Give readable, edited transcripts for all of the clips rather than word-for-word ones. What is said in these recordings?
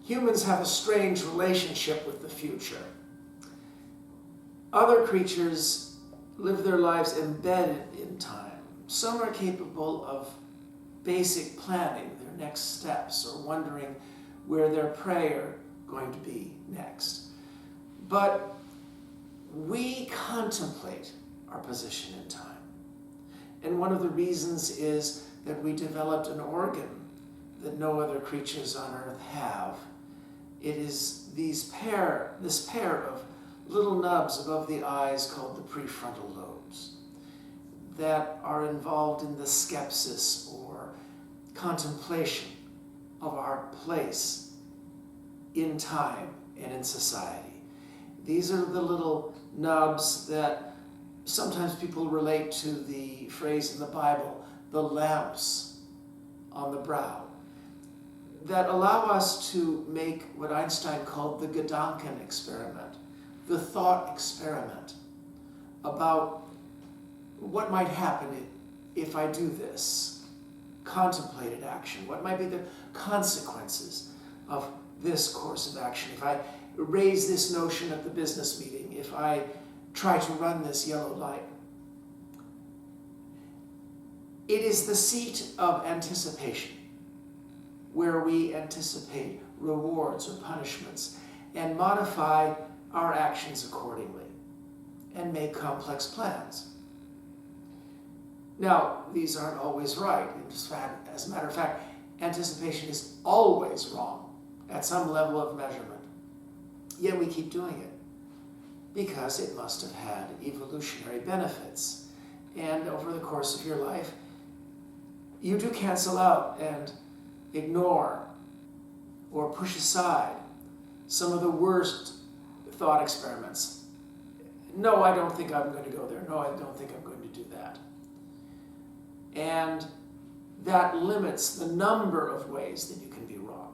Humans have a strange relationship with the future. Other creatures live their lives embedded in time. Some are capable of basic planning, their next steps, or wondering where their prey are going to be next. But we contemplate our position in time. And one of the reasons is that we developed an organ that no other creatures on Earth have. It is this pair of little nubs above the eyes called the prefrontal lobes that are involved in the skepsis or contemplation of our place in time and in society. These are the little nubs that sometimes people relate to the phrase in the Bible, the lamps on the brow, that allow us to make what Einstein called the Gedanken experiment, the thought experiment about what might happen if I do this, contemplated action. What might be the consequences of this course of action? If I raise this notion at the business meeting, if I try to run this yellow light. It is the seat of anticipation, where we anticipate rewards or punishments and modify our actions accordingly and make complex plans. Now, these aren't always right. As a matter of fact, anticipation is always wrong at some level of measurement. Yet we keep doing it because it must have had evolutionary benefits. And over the course of your life, you do cancel out and ignore or push aside some of the worst thought experiments. No, I don't think I'm going to go there. No, I don't think I'm going to do that. And that limits the number of ways that you can be wrong.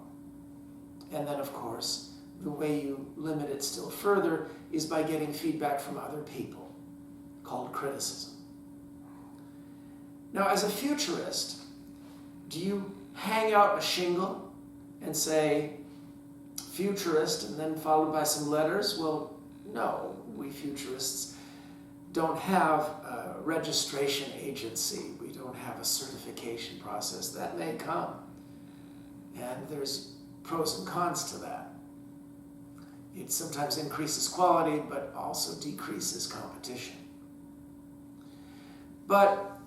And then, of course, the way you limit it still further is by getting feedback from other people, called criticism. Now, as a futurist, do you hang out a shingle and say, futurist, and then followed by some letters? Well, no, we futurists don't have a registration agency. We don't have a certification process. That may come, and there's pros and cons to that. It sometimes increases quality, but also decreases competition. But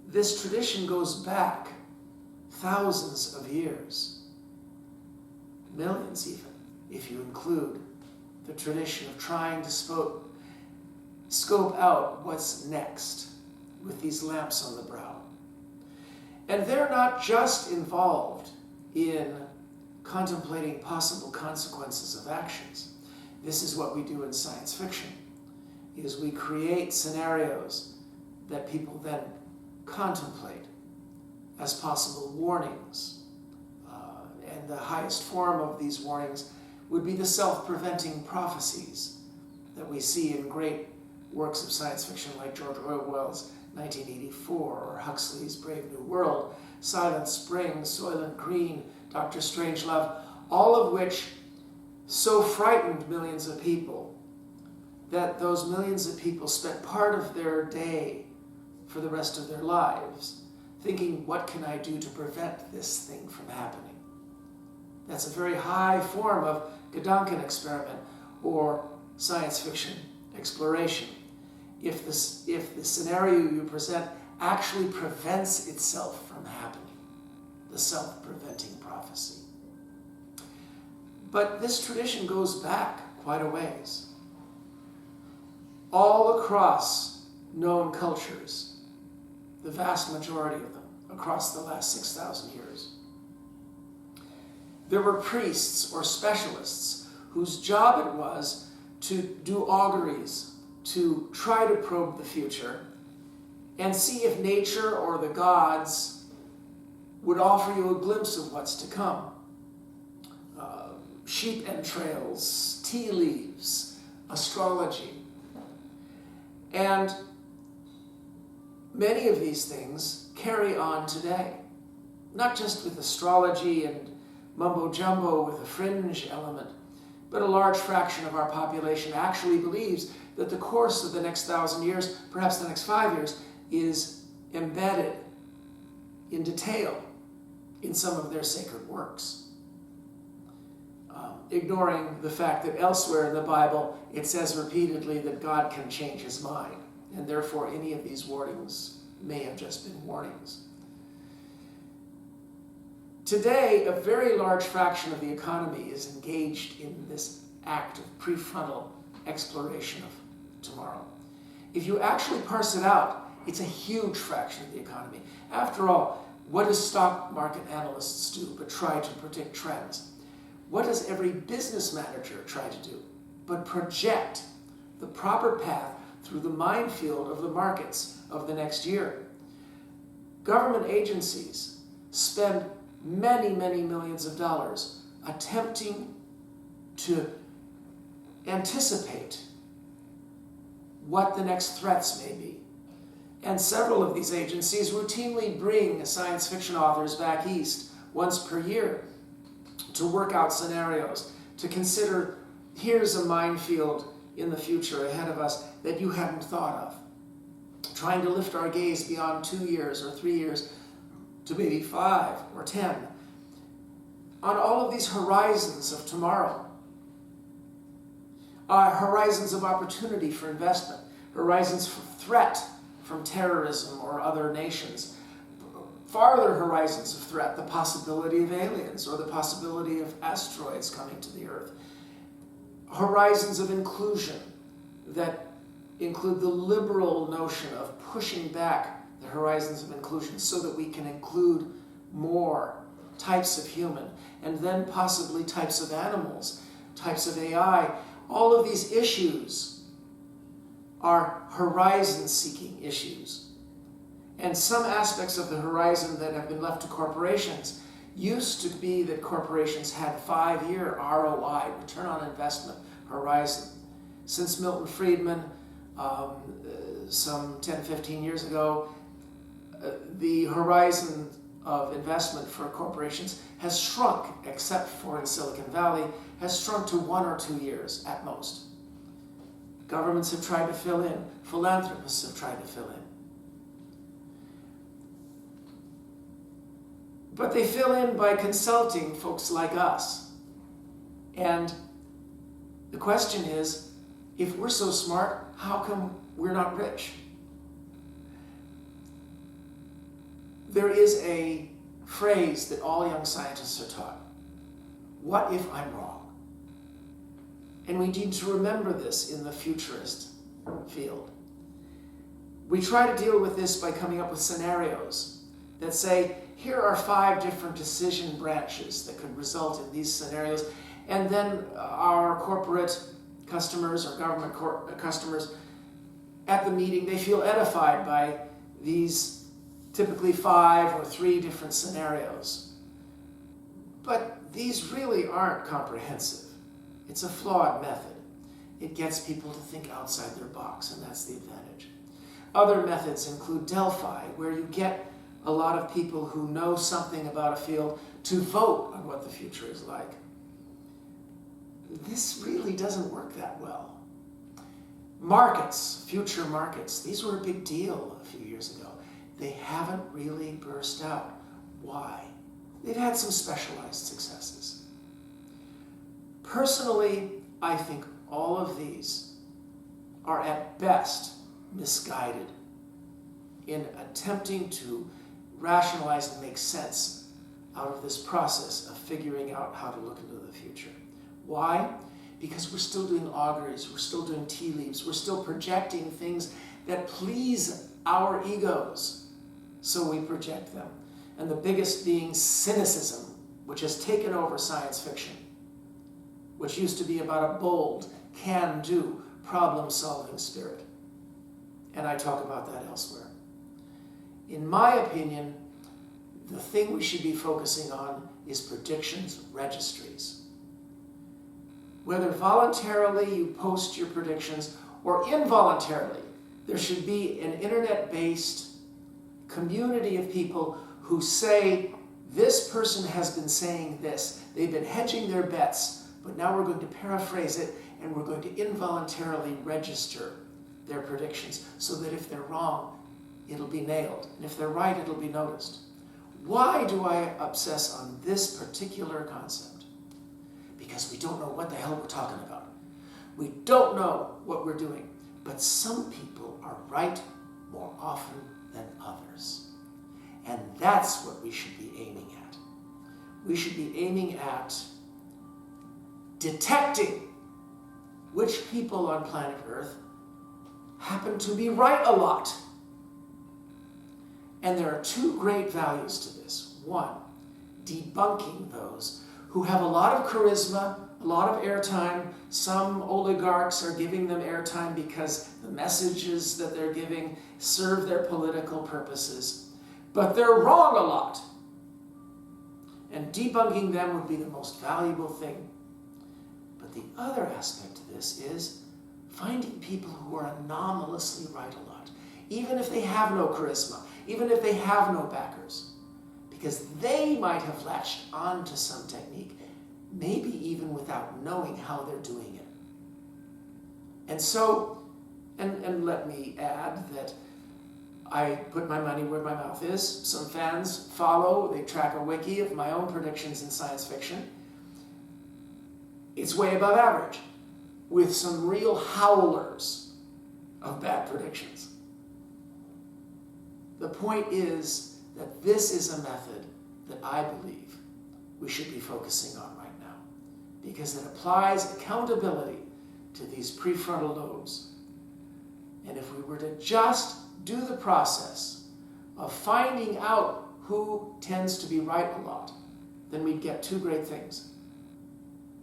this tradition goes back thousands of years, millions even, if you include the tradition of trying to scope out what's next with these lamps on the brow. And they're not just involved in contemplating possible consequences of actions. This is what we do in science fiction, is we create scenarios that people then contemplate as possible warnings. And the highest form of these warnings would be the self-preventing prophecies that we see in great works of science fiction like George Orwell's 1984 or Huxley's Brave New World, Silent Spring, Soylent Green, Dr. Strangelove, all of which so frightened millions of people that those millions of people spent part of their day for the rest of their lives thinking, what can I do to prevent this thing from happening? That's a very high form of Gedanken experiment or science fiction exploration. If the scenario you present actually prevents itself from happening, the self-preventing prophecy. But this tradition goes back quite a ways. All across known cultures, the vast majority of them, across the last 6,000 years, there were priests or specialists whose job it was to do auguries, to try to probe the future and see if nature or the gods would offer you a glimpse of what's to come. Sheep entrails, tea leaves, astrology. And many of these things carry on today, not just with astrology and mumbo-jumbo with a fringe element. But a large fraction of our population actually believes that the course of the next 1,000 years, perhaps the next 5 years, is embedded in detail in some of their sacred works. Ignoring the fact that elsewhere in the Bible it says repeatedly that God can change his mind, and therefore any of these warnings may have just been warnings. Today, a very large fraction of the economy is engaged in this act of prefrontal exploration of tomorrow. If you actually parse it out, it's a huge fraction of the economy. After all, what do stock market analysts do but try to predict trends? What does every business manager try to do but project the proper path through the minefield of the markets of the next year? Government agencies spend many, many millions of dollars attempting to anticipate what the next threats may be. And several of these agencies routinely bring science fiction authors back east once per year to work out scenarios, to consider, here's a minefield in the future ahead of us that you hadn't thought of. Trying to lift our gaze beyond 2 years or 3 years to maybe 5 or 10. On all of these horizons of tomorrow, horizons of opportunity for investment, horizons for threat from terrorism or other nations, farther horizons of threat, the possibility of aliens or the possibility of asteroids coming to the Earth, horizons of inclusion that include the liberal notion of pushing back the horizons of inclusion so that we can include more types of human, and then possibly types of animals, types of AI. All of these issues are horizon-seeking issues. And some aspects of the horizon that have been left to corporations used to be that corporations had 5-year ROI, return on investment, horizon. Since Milton Friedman, some 10, 15 years ago, the horizon of investment for corporations has shrunk, except for in Silicon Valley, has shrunk to 1 or 2 years at most. Governments have tried to fill in. Philanthropists have tried to fill in. But they fill in by consulting folks like us. And the question is, if we're so smart, how come we're not rich? There is a phrase that all young scientists are taught. What if I'm wrong? And we need to remember this in the futurist field. We try to deal with this by coming up with scenarios that say, here are 5 different decision branches that could result in these scenarios. And then our corporate customers or government customers at the meeting, they feel edified by these typically 5 or 3 different scenarios. But these really aren't comprehensive. It's a flawed method. It gets people to think outside their box, and that's the advantage. Other methods include Delphi, where you get a lot of people who know something about a field to vote on what the future is like. This really doesn't work that well. Markets, future markets, these were a big deal a few years ago. They haven't really burst out. Why? They've had some specialized successes. Personally, I think all of these are at best misguided in attempting to rationalize and make sense out of this process of figuring out how to look into the future. Why? Because we're still doing auguries, we're still doing tea leaves, we're still projecting things that please our egos, so we project them. And the biggest being cynicism, which has taken over science fiction, which used to be about a bold, can-do, problem-solving spirit. And I talk about that elsewhere. In my opinion, the thing we should be focusing on is predictions registries. Whether voluntarily you post your predictions or involuntarily, there should be an internet-based community of people who say this person has been saying this. They've been hedging their bets, but now we're going to paraphrase it and we're going to involuntarily register their predictions so that if they're wrong, it'll be nailed. And if they're right, it'll be noticed. Why do I obsess on this particular concept? Because we don't know what the hell we're talking about. We don't know what we're doing. But some people are right more often than others. And that's what we should be aiming at. We should be aiming at detecting which people on planet Earth happen to be right a lot. And there are two great values to this. One, debunking those who have a lot of charisma, a lot of airtime. Some oligarchs are giving them airtime because the messages that they're giving serve their political purposes. But they're wrong a lot. And debunking them would be the most valuable thing. But the other aspect to this is finding people who are anomalously right a lot, even if they have no charisma, even if they have no backers, because they might have latched onto some technique, maybe even without knowing how they're doing it. And so, and let me add that I put my money where my mouth is. Some fans follow, they track a wiki of my own predictions in science fiction. It's way above average, with some real howlers of bad predictions. The point is that this is a method that I believe we should be focusing on right now, because it applies accountability to these prefrontal lobes. And if we were to just do the process of finding out who tends to be right a lot, then we'd get two great things.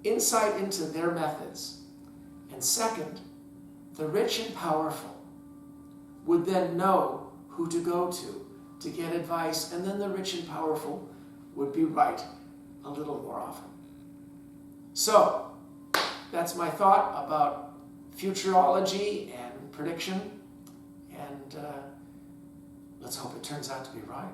Insight into their methods. And second, the rich and powerful would then know who to go to get advice, and then the rich and powerful would be right a little more often. So, that's my thought about futurology and prediction, and let's hope it turns out to be right.